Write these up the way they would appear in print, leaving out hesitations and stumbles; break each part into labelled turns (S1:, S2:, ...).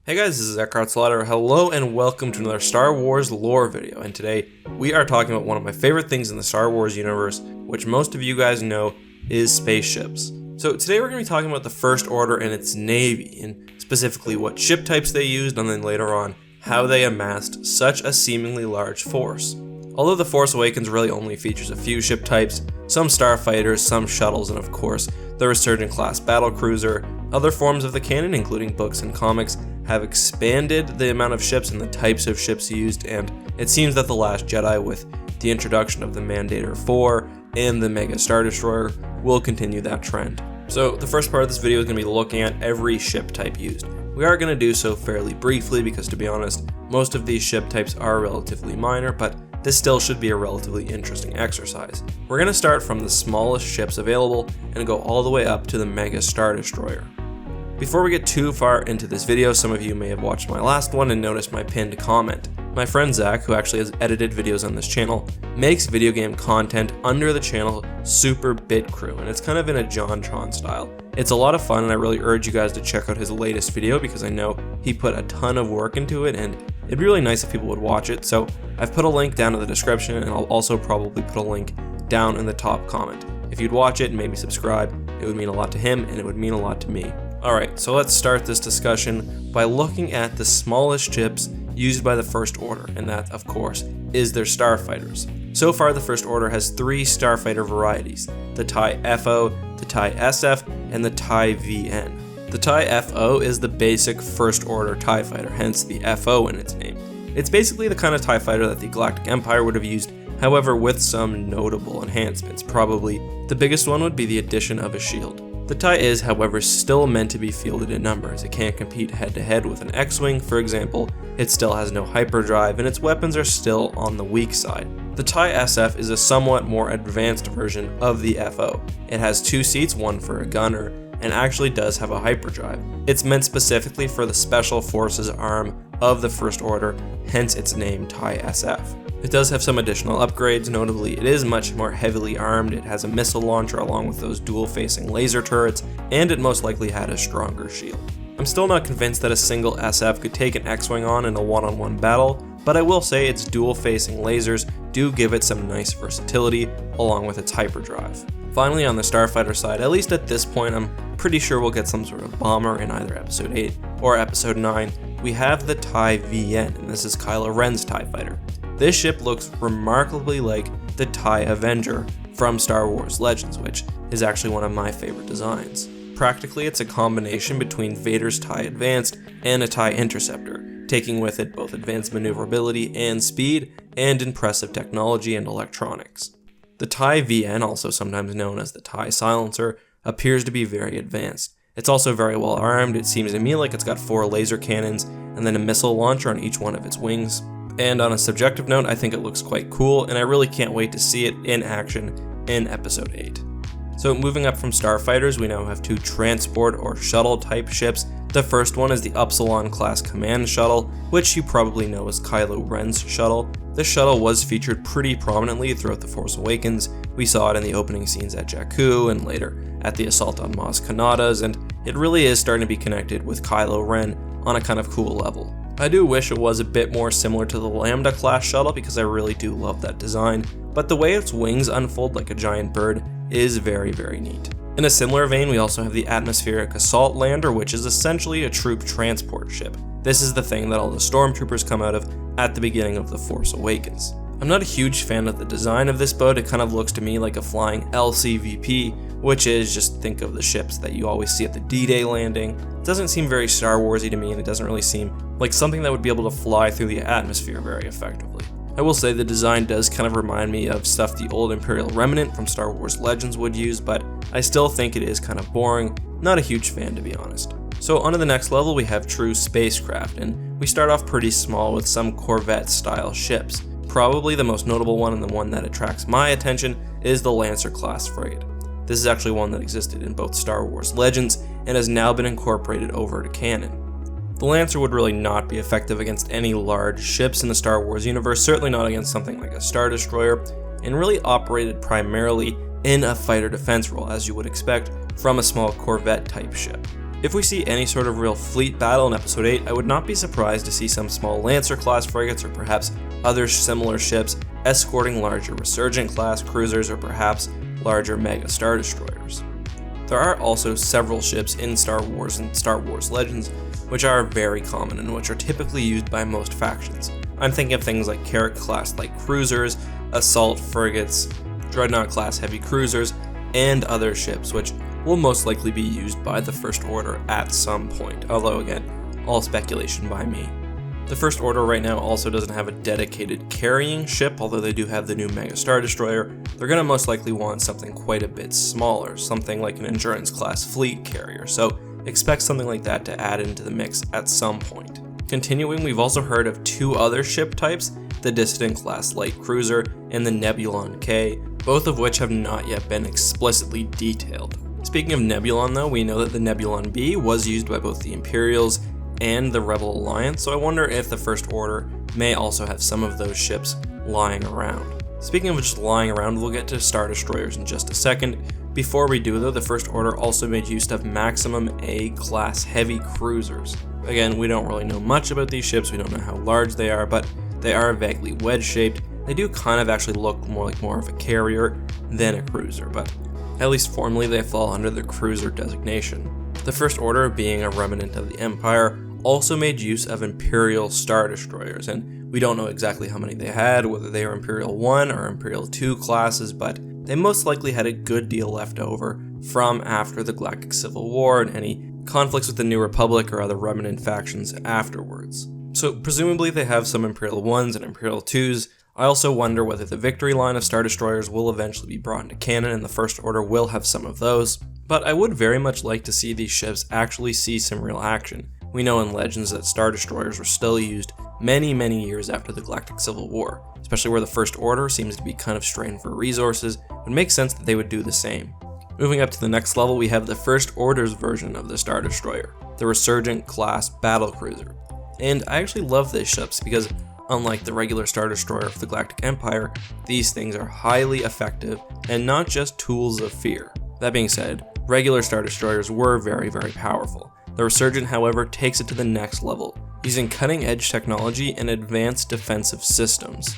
S1: Hey guys, this is Eckhart Slaughter. Hello and welcome to another Star Wars lore video, and today we are talking about one of my favorite things in the Star Wars universe, which most of you guys know is spaceships. So today we're going to be talking about the First Order and its navy, and specifically what ship types they used, and then later on how they amassed such a seemingly large force. Although the Force Awakens really only features a few ship types, some starfighters, some shuttles, and of course the Resurgent Class Battlecruiser, other forms of the canon, including books and comics, have expanded the amount of ships and the types of ships used, and it seems that The Last Jedi, with the introduction of the Mandator 4 and the Mega Star Destroyer, will continue that trend. So the first part of this video is going to be looking at every ship type used. We are going to do so fairly briefly because, to be honest, most of these ship types are relatively minor, but this still should be a relatively interesting exercise. We're going to start from the smallest ships available and go all the way up to the Mega Star Destroyer. Before we get too far into this video, some of you may have watched my last one and noticed my pinned comment. My friend Zach, who actually has edited videos on this channel, makes video game content under the channel Super Bit Crew, and it's kind of in a JonTron style. It's a lot of fun, and I really urge you guys to check out his latest video because I know he put a ton of work into it, and it'd be really nice if people would watch it. So I've put a link down in the description, and I'll also probably put a link down in the top comment. If you'd watch it and maybe subscribe, it would mean a lot to him, and it would mean a lot to me. Alright, so let's start this discussion by looking at the smallest ships used by the First Order, and that, of course, is their starfighters. So far, the First Order has three starfighter varieties: the TIE FO, the TIE SF, and the TIE VN. The TIE FO is the basic First Order TIE fighter, hence the FO in its name. It's basically the kind of TIE fighter that the Galactic Empire would have used, however with some notable enhancements. Probably the biggest one would be the addition of a shield. The TIE is, however, still meant to be fielded in numbers. It can't compete head-to-head with an X-Wing, for example. It still has no hyperdrive, and its weapons are still on the weak side. The TIE SF is a somewhat more advanced version of the FO. It has two seats, one for a gunner, and actually does have a hyperdrive. It's meant specifically for the Special Forces arm of the First Order, hence its name TIE SF. It does have some additional upgrades, notably it is much more heavily armed, it has a missile launcher along with those dual-facing laser turrets, and it most likely had a stronger shield. I'm still not convinced that a single SF could take an X-Wing on in a one-on-one battle, but I will say its dual-facing lasers do give it some nice versatility, along with its hyperdrive. Finally, on the starfighter side, at least at this point, I'm pretty sure we'll get some sort of bomber in either Episode 8 or Episode 9. We have the TIE VN, and this is Kylo Ren's TIE fighter. This ship looks remarkably like the TIE Avenger from Star Wars Legends, which is actually one of my favorite designs. Practically, it's a combination between Vader's TIE Advanced and a TIE Interceptor, taking with it both advanced maneuverability and speed, and impressive technology and electronics. The TIE VN, also sometimes known as the TIE Silencer, appears to be very advanced. It's also very well armed. It seems to me like it's got 4 laser cannons and then a missile launcher on each one of its wings. And on a subjective note, I think it looks quite cool, and I really can't wait to see it in action in Episode 8. So moving up from starfighters, we now have 2 transport or shuttle type ships. The first one is the Upsilon class command shuttle, which you probably know as Kylo Ren's shuttle. This shuttle was featured pretty prominently throughout The Force Awakens. We saw it in the opening scenes at Jakku and later at the assault on Maz Kanata's, and it really is starting to be connected with Kylo Ren on a kind of cool level. I do wish it was a bit more similar to the Lambda class shuttle because I really do love that design, but the way its wings unfold like a giant bird is very, very neat. In a similar vein, we also have the Atmospheric Assault Lander, which is essentially a troop transport ship. This is the thing that all the stormtroopers come out of at the beginning of The Force Awakens. I'm not a huge fan of the design of this boat. It kind of looks to me like a flying LCVP, which is, just think of the ships that you always see at the D-Day landing. It doesn't seem very Star Warsy to me, and it doesn't really seem like something that would be able to fly through the atmosphere very effectively. I will say the design does kind of remind me of stuff the old Imperial Remnant from Star Wars Legends would use, but I still think it is kind of boring. Not a huge fan, to be honest. So on to the next level, we have true spacecraft, and we start off pretty small with some Corvette-style ships. Probably the most notable one and the one that attracts my attention is the Lancer class frigate. This is actually one that existed in both Star Wars Legends and has now been incorporated over to canon. The Lancer would really not be effective against any large ships in the Star Wars universe, certainly not against something like a Star Destroyer, and really operated primarily in a fighter defense role, as you would expect from a small Corvette type ship. If we see any sort of real fleet battle in Episode 8, I would not be surprised to see some small Lancer-class frigates or perhaps other similar ships escorting larger Resurgent Class cruisers or perhaps larger Mega Star Destroyers. There are also several ships in Star Wars and Star Wars Legends which are very common and which are typically used by most factions. I'm thinking of things like Carrack-class light cruisers, assault frigates, Dreadnought-class heavy cruisers, and other ships which will most likely be used by the First Order at some point, although again, all speculation by me. The First Order right now also doesn't have a dedicated carrying ship, although they do have the new Mega Star Destroyer. They're going to most likely want something quite a bit smaller, something like an Endurance-class fleet carrier, so expect something like that to add into the mix at some point. Continuing, we've also heard of two other ship types, the Dissident-class light cruiser and the Nebulon K, both of which have not yet been explicitly detailed. Speaking of Nebulon though, we know that the Nebulon B was used by both the Imperials and the Rebel Alliance, so I wonder if the First Order may also have some of those ships lying around. Speaking of just lying around, we'll get to Star Destroyers in just a second. Before we do though, the First Order also made use of Maximum A-class heavy cruisers. Again, we don't really know much about these ships, we don't know how large they are, but they are vaguely wedge-shaped. They do kind of actually look more of a carrier than a cruiser, but at least formally they fall under the cruiser designation. The First Order, being a remnant of the Empire, also made use of Imperial Star Destroyers, and we don't know exactly how many they had, whether they were Imperial 1 or Imperial 2 classes, but they most likely had a good deal left over from after the Galactic Civil War and any conflicts with the New Republic or other remnant factions afterwards. So presumably they have some Imperial 1s and Imperial 2s. I also wonder whether the Victory line of Star Destroyers will eventually be brought into canon and the First Order will have some of those, but I would very much like to see these ships actually see some real action. We know in Legends that Star Destroyers were still used many years after the Galactic Civil War, especially where the First Order seems to be kind of strained for resources. It would make sense that they would do the same. Moving up to the next level, we have the First Order's version of the Star Destroyer, the Resurgent Class Battlecruiser. And I actually love these ships because unlike the regular Star Destroyer of the Galactic Empire, these things are highly effective and not just tools of fear. That being said, regular Star Destroyers were very powerful. The Resurgent, however, takes it to the next level, using cutting-edge technology and advanced defensive systems.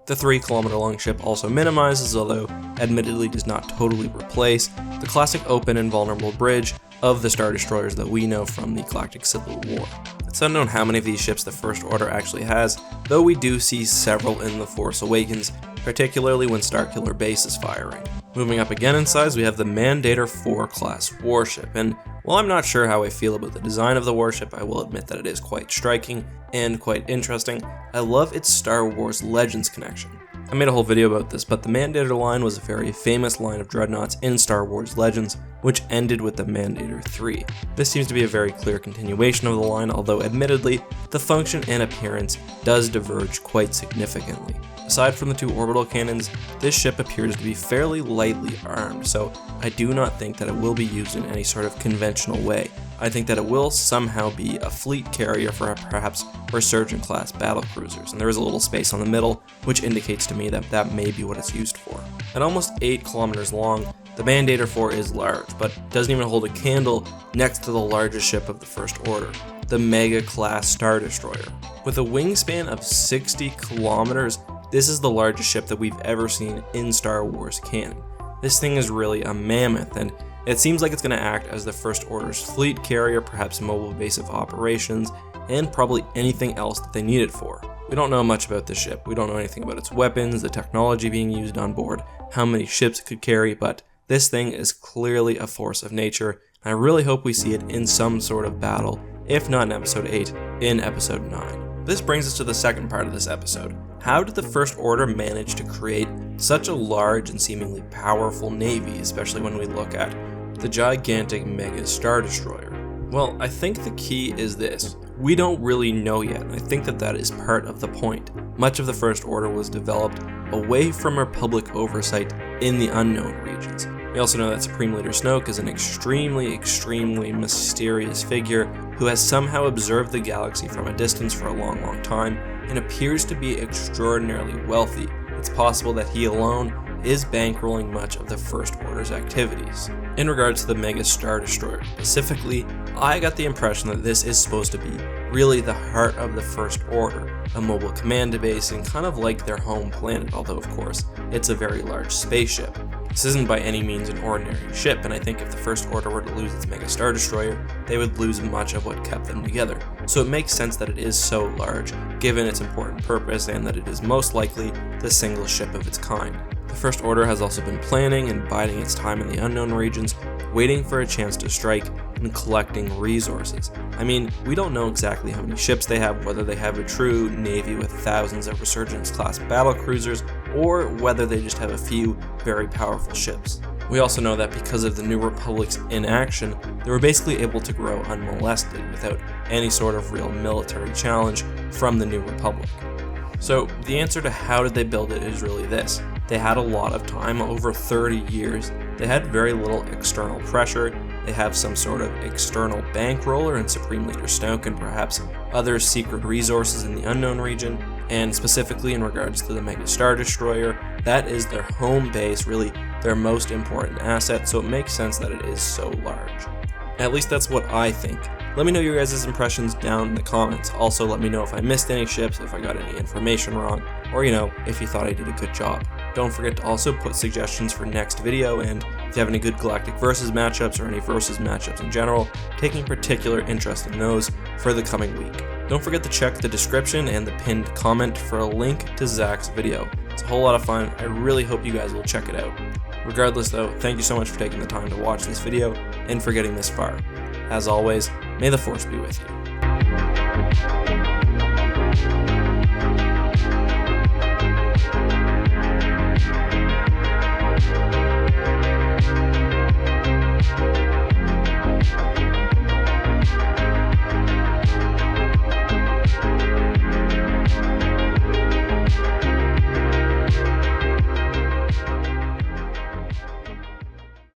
S1: The 3-kilometer-long ship also minimizes, although admittedly does not totally replace, the classic open and vulnerable bridge of the Star Destroyers that we know from the Galactic Civil War. It's unknown how many of these ships the First Order actually has, though we do see several in The Force Awakens, particularly when Starkiller Base is firing. Moving up again in size, we have the Mandator 4 class warship, and while I'm not sure how I feel about the design of the warship, I will admit that it is quite striking and quite interesting. I love its Star Wars Legends connection. I made a whole video about this, but the Mandator line was a very famous line of dreadnoughts in Star Wars Legends, which ended with the Mandator 3. This seems to be a very clear continuation of the line, although admittedly, the function and appearance does diverge quite significantly. Aside from the two orbital cannons, this ship appears to be fairly lightly armed, so I do not think that it will be used in any sort of conventional way. I think that it will somehow be a fleet carrier for perhaps Resurgent Class Battlecruisers, and there is a little space on the middle, which indicates to me that that may be what it's used for. At almost 8 kilometers long, the Mandator 4 is large, but doesn't even hold a candle next to the largest ship of the First Order, the Mega Class Star Destroyer. With a wingspan of 60 kilometers, this is the largest ship that we've ever seen in Star Wars canon. This thing is really a mammoth, and it seems like it's going to act as the First Order's fleet carrier, perhaps mobile base of operations, and probably anything else that they need it for. We don't know much about this ship. We don't know anything about its weapons, the technology being used on board, how many ships it could carry, but this thing is clearly a force of nature. I really hope we see it in some sort of battle, if not in Episode 8, in Episode 9. This brings us to the second part of this episode. How did the First Order manage to create such a large and seemingly powerful navy, especially when we look at the gigantic Mega Star Destroyer? Well, I think the key is this. We don't really know yet, and I think that that is part of the point. Much of the First Order was developed away from Republic oversight in the unknown regions. We also know that Supreme Leader Snoke is an extremely mysterious figure who has somehow observed the galaxy from a distance for a long time and appears to be extraordinarily wealthy. It's possible that he alone is bankrolling much of the First Order's activities. In regards to the Mega Star Destroyer specifically, I got the impression that this is supposed to be really the heart of the First Order, a mobile command base and kind of like their home planet, although of course it's a very large spaceship. This isn't by any means an ordinary ship, and I think if the First Order were to lose its Mega Star Destroyer, they would lose much of what kept them together. So it makes sense that it is so large, given its important purpose, and that it is most likely the single ship of its kind. The First Order has also been planning and biding its time in the unknown regions, waiting for a chance to strike and collecting resources. I mean, we don't know exactly how many ships they have, whether they have a true navy with thousands of Resurgent Class Battlecruisers, or whether they just have a few very powerful ships. We also know that because of the New Republic's inaction, they were basically able to grow unmolested without any sort of real military challenge from the New Republic. So the answer to how did they build it is really this. They had a lot of time, over 30 years. They had very little external pressure. They have some sort of external bankroller in Supreme Leader Snoke and perhaps other secret resources in the unknown region. And specifically in regards to the Mega Star Destroyer, that is their home base, really their most important asset, so it makes sense that it is so large. At least that's what I think. Let me know your guys' impressions down in the comments. Also, let me know if I missed any ships, if I got any information wrong, or if you thought I did a good job. Don't forget to also put suggestions for next video, and if you have any good Galactic Versus matchups or any Versus matchups in general, taking particular interest in those for the coming week. Don't forget to check the description and the pinned comment for a link to Zach's video. It's a whole lot of fun. I really hope you guys will check it out. Regardless though, thank you so much for taking the time to watch this video and for getting this far. As always, may the Force be with you.